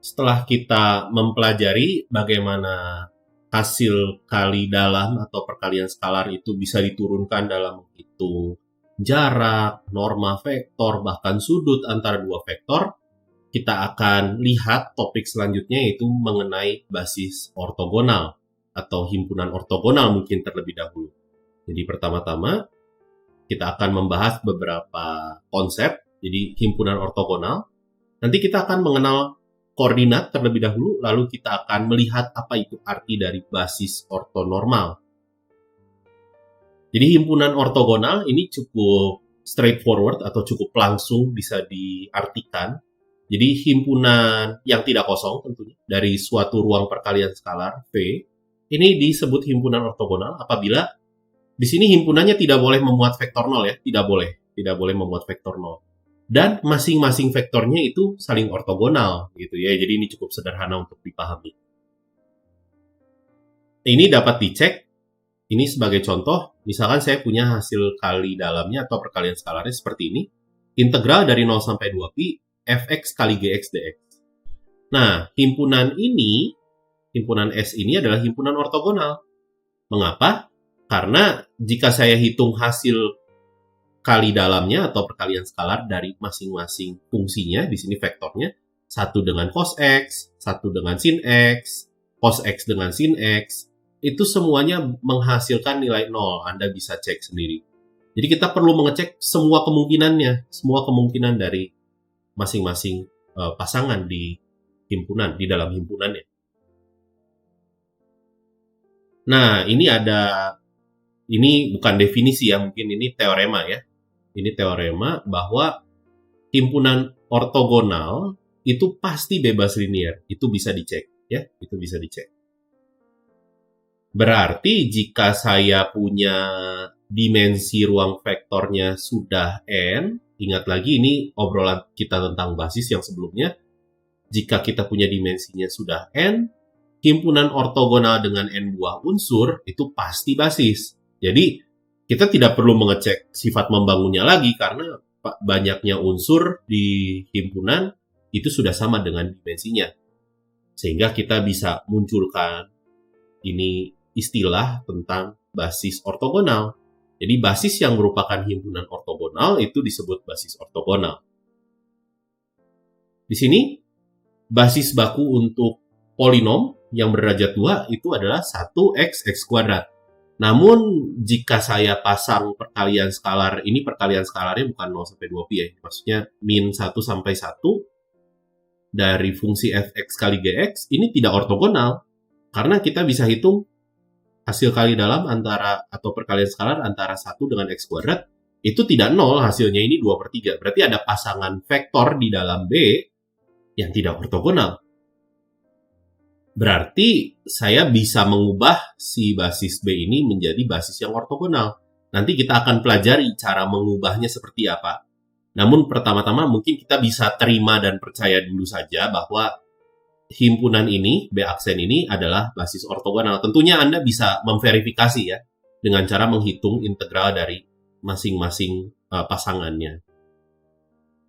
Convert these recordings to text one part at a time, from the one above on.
Setelah kita mempelajari bagaimana hasil kali dalam atau perkalian skalar itu bisa diturunkan dalam menghitung jarak, norma vektor, bahkan sudut antara dua vektor, kita akan lihat topik selanjutnya yaitu mengenai basis ortogonal atau himpunan ortogonal mungkin terlebih dahulu. Jadi pertama-tama kita akan membahas beberapa konsep, jadi himpunan ortogonal. Nanti kita akan mengenal koordinat terlebih dahulu, lalu kita akan melihat apa itu arti dari basis ortonormal. Jadi himpunan ortogonal ini cukup straightforward atau cukup langsung bisa diartikan. Jadi himpunan yang tidak kosong tentunya dari suatu ruang perkalian skalar V, ini disebut himpunan ortogonal apabila di sini himpunannya tidak boleh memuat vektor 0 ya, tidak boleh memuat vektor 0. Dan masing-masing vektornya itu saling ortogonal gitu ya. Jadi ini cukup sederhana untuk dipahami. Ini dapat dicek. Ini sebagai contoh, misalkan saya punya hasil kali dalamnya atau perkalian skalarnya seperti ini. Integral dari 0 sampai 2pi fx kali gx dx. Nah, himpunan S ini adalah himpunan ortogonal. Mengapa? Karena jika saya hitung hasil kali dalamnya atau perkalian skalar dari masing-masing fungsinya, di sini vektornya, satu dengan cos x, satu dengan sin x, cos x dengan sin x, itu semuanya menghasilkan nilai 0. Anda bisa cek sendiri. Jadi kita perlu mengecek semua kemungkinannya, semua kemungkinan dari masing-masing pasangan di himpunan, di dalam himpunannya. Nah, ini bukan definisi ya, mungkin ini teorema ya. Ini teorema bahwa himpunan ortogonal itu pasti bebas linear. Itu bisa dicek ya, itu bisa dicek. Berarti jika saya punya dimensi ruang vektornya sudah n, ingat lagi ini obrolan kita tentang basis yang sebelumnya. Jika kita punya dimensinya sudah n, himpunan ortogonal dengan n buah unsur itu pasti basis. Jadi kita tidak perlu mengecek sifat membangunnya lagi karena banyaknya unsur di himpunan itu sudah sama dengan dimensinya. Sehingga kita bisa munculkan ini istilah tentang basis ortogonal. Jadi basis yang merupakan himpunan ortogonal itu disebut basis ortogonal. Di sini basis baku untuk polinom yang berderajat 2 itu adalah 1x kuadrat. Namun, jika saya pasang perkalian skalar, ini perkalian skalarnya bukan 0 sampai 2pi ya. Maksudnya, min 1 sampai 1 dari fungsi fx kali gx, ini tidak ortogonal. Karena kita bisa hitung hasil kali dalam atau perkalian skalar antara 1 dengan x kuadrat, itu tidak 0, hasilnya ini 2/3. Berarti ada pasangan vektor di dalam B yang tidak ortogonal. Berarti saya bisa mengubah si basis B ini menjadi basis yang ortogonal. Nanti kita akan pelajari cara mengubahnya seperti apa. Namun pertama-tama mungkin kita bisa terima dan percaya dulu saja bahwa himpunan ini, B aksen ini adalah basis ortogonal. Tentunya Anda bisa memverifikasi ya dengan cara menghitung integral dari masing-masing pasangannya.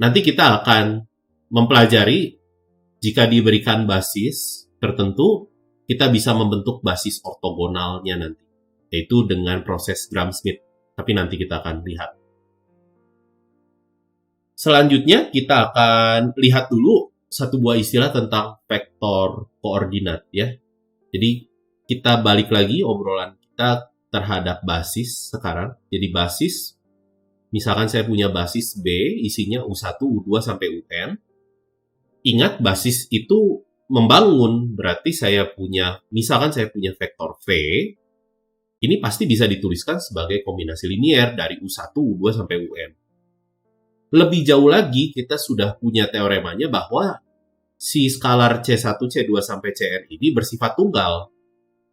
Nanti kita akan mempelajari jika diberikan basis tertentu, kita bisa membentuk basis ortogonalnya nanti, yaitu dengan proses Gram-Schmidt. Tapi nanti kita akan lihat. Selanjutnya, kita akan lihat dulu satu buah istilah tentang vektor koordinat ya. Jadi, kita balik lagi obrolan kita terhadap basis sekarang. Jadi, basis, misalkan saya punya basis B, isinya U1, U2, sampai UN. Ingat, basis itu membangun, berarti misalkan saya punya vektor V, ini pasti bisa dituliskan sebagai kombinasi linear dari U1, U2, sampai UN. Lebih jauh lagi, kita sudah punya teoremanya bahwa si skalar C1, C2, sampai Cn ini bersifat tunggal.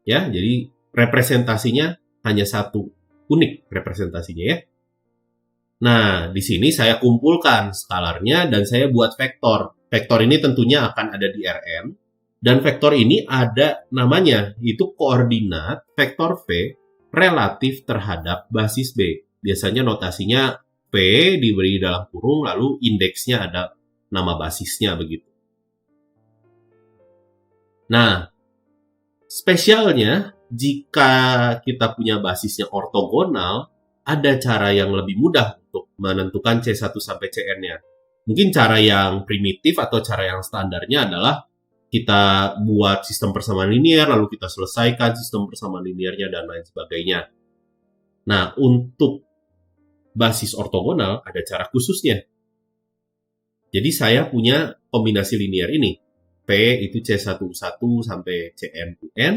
Ya, jadi representasinya hanya satu, unik representasinya ya. Nah, di sini saya kumpulkan skalarnya dan saya buat vektor. Vektor ini tentunya akan ada di Rn, dan vektor ini ada namanya, itu koordinat vektor V relatif terhadap basis B. Biasanya notasinya P diberi dalam kurung, lalu indeksnya ada nama basisnya begitu. Nah, spesialnya jika kita punya basisnya ortogonal, ada cara yang lebih mudah untuk menentukan C1 sampai Cn-nya. Mungkin cara yang primitif atau cara yang standarnya adalah kita buat sistem persamaan linear, lalu kita selesaikan sistem persamaan linearnya, dan lain sebagainya. Nah, untuk basis ortogonal ada cara khususnya. Jadi saya punya kombinasi linear ini. P itu C1U1 sampai Cn-UN.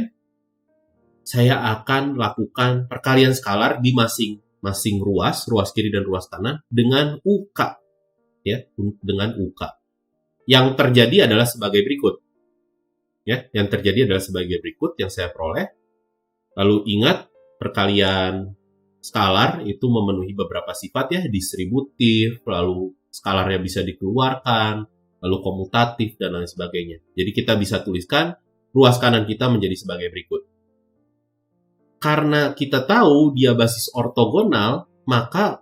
Saya akan lakukan perkalian skalar di masing-masing ruas kiri dan ruas kanan dengan UK. Ya, dengan UK. Yang terjadi adalah sebagai berikut. Ya, yang terjadi adalah sebagai berikut yang saya peroleh. Lalu ingat, perkalian skalar itu memenuhi beberapa sifat ya, distributif, lalu skalarnya bisa dikeluarkan, lalu komutatif, dan lain sebagainya. Jadi kita bisa tuliskan ruas kanan kita menjadi sebagai berikut. Karena kita tahu dia basis ortogonal, maka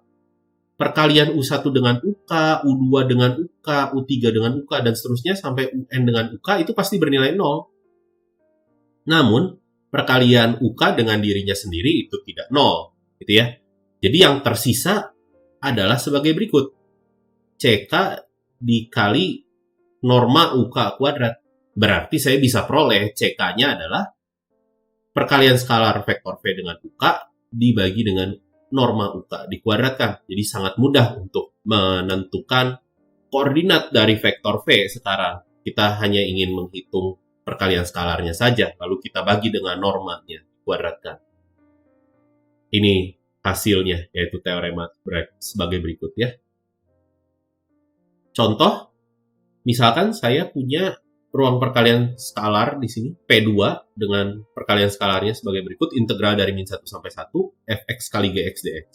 perkalian U1 dengan UK, U2 dengan UK, U3 dengan UK, dan seterusnya sampai UN dengan UK itu pasti bernilai 0. Namun, perkalian UK dengan dirinya sendiri itu tidak 0. Gitu ya. Jadi yang tersisa adalah sebagai berikut. CK dikali norma UK kuadrat. Berarti saya bisa peroleh CK-nya adalah perkalian skalar vektor V dengan UK dibagi dengan norma UK dikuadratkan. Jadi sangat mudah untuk menentukan koordinat dari vektor V sekarang. Kita hanya ingin menghitung perkalian skalarnya saja, lalu kita bagi dengan normanya dikuadratkan. Ini hasilnya, yaitu teorema sebagai berikut ya. Contoh, misalkan saya punya ruang perkalian skalar di sini, P2 dengan perkalian skalarnya sebagai berikut, integral dari min 1 sampai 1, fx kali gx dx.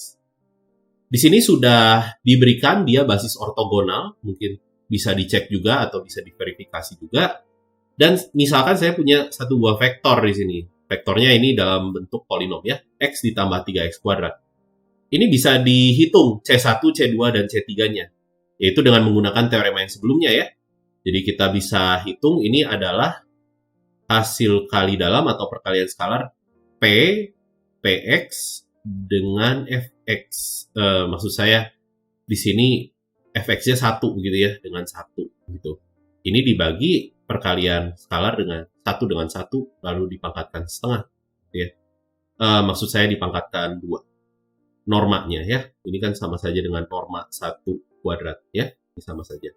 Di sini sudah diberikan dia basis ortogonal, mungkin bisa dicek juga atau bisa diverifikasi juga. Dan misalkan saya punya satu buah vektor di sini. Vektornya ini dalam bentuk polinom ya, x ditambah 3x kuadrat. Ini bisa dihitung C1, C2, dan C3-nya. Yaitu dengan menggunakan teorema yang sebelumnya ya. Jadi kita bisa hitung ini adalah hasil kali dalam atau perkalian skalar P, Px dengan Fx. Maksud saya di sini Fx-nya 1 gitu ya, dengan 1 gitu. Ini dibagi perkalian skalar dengan 1 dengan 1 lalu dipangkatkan setengah ya. Maksud saya dipangkatkan 2. Normanya ya. Ini kan sama saja dengan norma 1 kuadrat ya. Ini sama saja.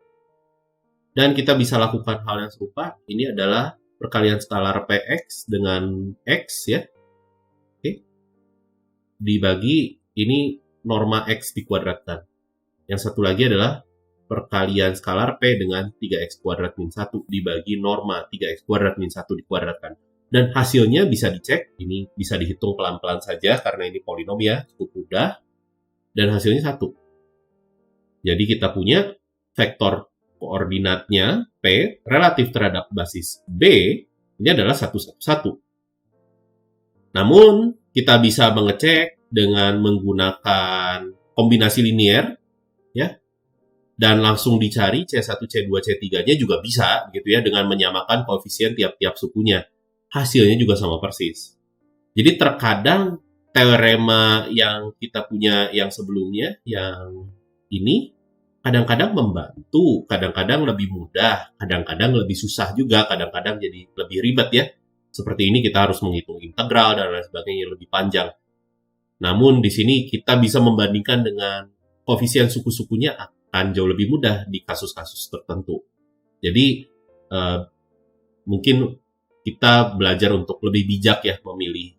Dan kita bisa lakukan hal yang serupa. Ini adalah perkalian skalar Px dengan X ya. Oke. Dibagi ini norma X dikuadratkan. Yang satu lagi adalah perkalian skalar P dengan 3x kuadrat min 1 dibagi norma 3x kuadrat min 1 dikuadratkan. Dan hasilnya bisa dicek. Ini bisa dihitung pelan-pelan saja karena ini polinom ya. Cukup mudah. Dan hasilnya 1. Jadi kita punya vektor koordinatnya P relatif terhadap basis B ini adalah 1, 1, 1. Namun kita bisa mengecek dengan menggunakan kombinasi linear ya, dan langsung dicari C1, C2, C3-nya juga bisa gitu ya, dengan menyamakan koefisien tiap-tiap sukunya. Hasilnya juga sama persis. Jadi terkadang teorema yang kita punya yang sebelumnya, yang ini kadang-kadang membantu, kadang-kadang lebih mudah, kadang-kadang lebih susah juga, kadang-kadang jadi lebih ribet ya. Seperti ini kita harus menghitung integral dan lain sebagainya lebih panjang. Namun di sini kita bisa membandingkan dengan koefisien suku-sukunya akan jauh lebih mudah di kasus-kasus tertentu. Jadi mungkin kita belajar untuk lebih bijak ya memilih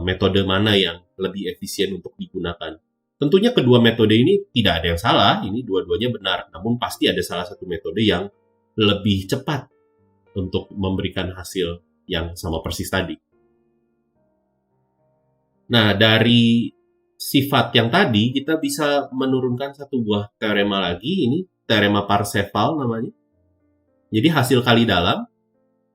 metode mana yang lebih efisien untuk digunakan. Tentunya kedua metode ini tidak ada yang salah, ini dua-duanya benar. Namun pasti ada salah satu metode yang lebih cepat untuk memberikan hasil yang sama persis tadi. Nah, dari sifat yang tadi, kita bisa menurunkan satu buah teorema lagi. Ini teorema Parseval namanya. Jadi hasil kali dalam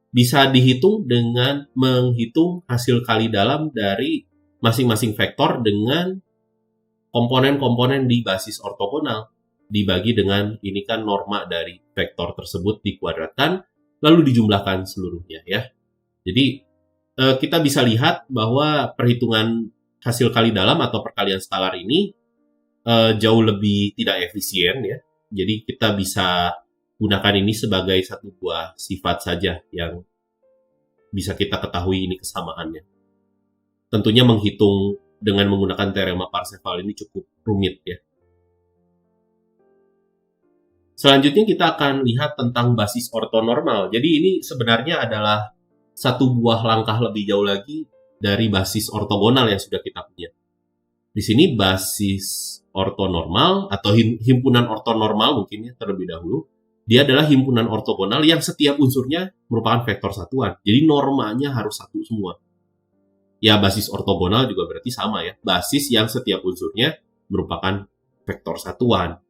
bisa dihitung dengan menghitung hasil kali dalam dari masing-masing vektor dengan komponen-komponen di basis ortogonal dibagi dengan ini kan norma dari vektor tersebut dikuadratkan, lalu dijumlahkan seluruhnya ya. Jadi kita bisa lihat bahwa perhitungan hasil kali dalam atau perkalian skalar ini jauh lebih tidak efisien ya. Jadi kita bisa gunakan ini sebagai satu buah sifat saja yang bisa kita ketahui ini kesamaannya. Tentunya menghitung dengan menggunakan teorema Parseval ini cukup rumit ya. Selanjutnya kita akan lihat tentang basis ortonormal. Jadi ini sebenarnya adalah satu buah langkah lebih jauh lagi dari basis ortogonal yang sudah kita punya. Di sini basis ortonormal atau himpunan ortonormal mungkin ya terlebih dahulu. Dia adalah himpunan ortogonal yang setiap unsurnya merupakan vektor satuan. Jadi normanya harus satu semua. Ya basis ortogonal juga berarti sama ya. Basis yang setiap unsurnya merupakan vektor satuan.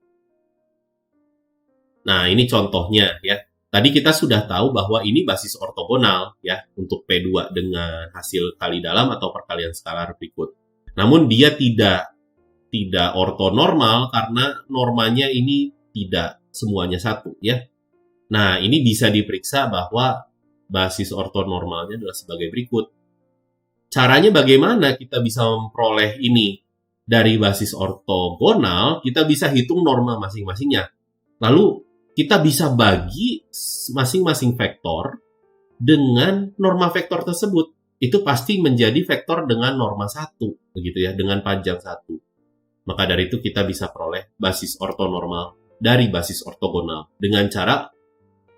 Nah ini contohnya ya. Tadi kita sudah tahu bahwa ini basis ortogonal ya untuk P2 dengan hasil kali dalam atau perkalian skalar berikut. Namun dia tidak ortonormal karena normanya ini tidak semuanya satu ya. Nah, ini bisa diperiksa bahwa basis ortonormalnya adalah sebagai berikut. Caranya bagaimana kita bisa memperoleh ini? Dari basis ortogonal, kita bisa hitung norma masing-masingnya. Lalu kita bisa bagi masing-masing vektor dengan norma vektor tersebut. Itu pasti menjadi vektor dengan norma 1, begitu ya, dengan panjang 1. Maka dari itu kita bisa peroleh basis ortonormal dari basis ortogonal dengan cara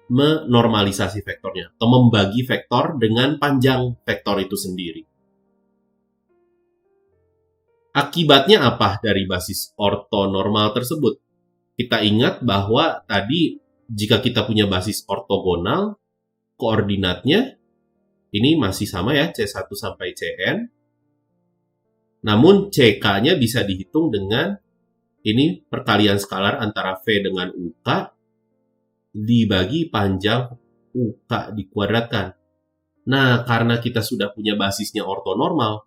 menormalisasi vektornya atau membagi vektor dengan panjang vektor itu sendiri. Akibatnya apa dari basis ortonormal tersebut? Kita ingat bahwa tadi jika kita punya basis ortogonal, koordinatnya ini masih sama ya, C1 sampai Cn. Namun CK-nya bisa dihitung dengan ini perkalian skalar antara V dengan UK dibagi panjang UK dikuadratkan. Nah, karena kita sudah punya basisnya ortonormal,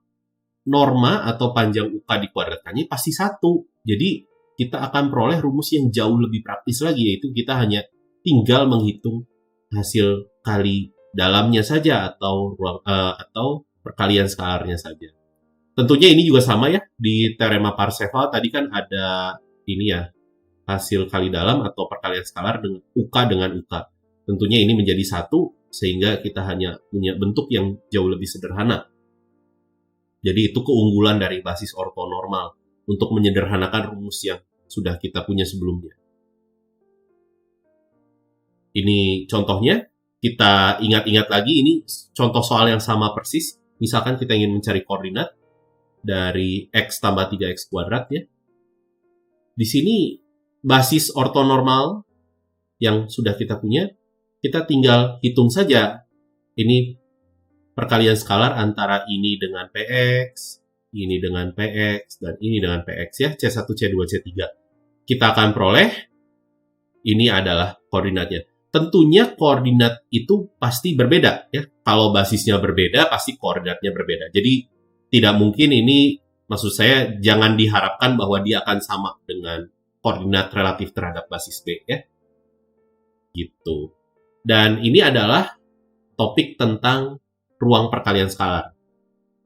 norma atau panjang UK dikuadratkannya pasti 1. Jadi kita akan peroleh rumus yang jauh lebih praktis lagi, yaitu kita hanya tinggal menghitung hasil kali dalamnya saja atau perkalian skalarnya saja. Tentunya ini juga sama ya, di teorema Parseval tadi kan ada ini ya, hasil kali dalam atau perkalian skalar dengan UK dengan UK. Tentunya ini menjadi 1 sehingga kita hanya punya bentuk yang jauh lebih sederhana. Jadi itu keunggulan dari basis ortonormal untuk menyederhanakan rumus yang sudah kita punya sebelumnya. Ini contohnya, kita ingat-ingat lagi, ini contoh soal yang sama persis. Misalkan kita ingin mencari koordinat dari X tambah 3X kuadrat ya. Di sini basis ortonormal yang sudah kita punya, kita tinggal hitung saja. Ini perkalian skalar antara ini dengan PX, ini dengan PX, dan ini dengan PX ya, C1, C2, C3. Kita akan peroleh, ini adalah koordinatnya. Tentunya koordinat itu pasti berbeda ya. Kalau basisnya berbeda, pasti koordinatnya berbeda. Jadi tidak mungkin ini, maksud saya jangan diharapkan bahwa dia akan sama dengan koordinat relatif terhadap basis B ya. Gitu. Dan ini adalah topik tentang ruang perkalian skalar.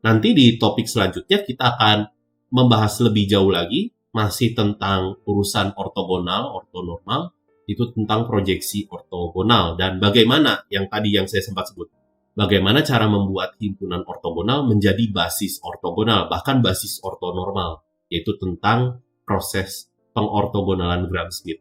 Nanti di topik selanjutnya kita akan membahas lebih jauh lagi, masih tentang urusan ortogonal, ortonormal, itu tentang proyeksi ortogonal, dan bagaimana yang tadi yang saya sempat sebut. Bagaimana cara membuat himpunan ortogonal menjadi basis ortogonal, bahkan basis ortonormal, yaitu tentang proses pengortogonalan Gram-Schmidt.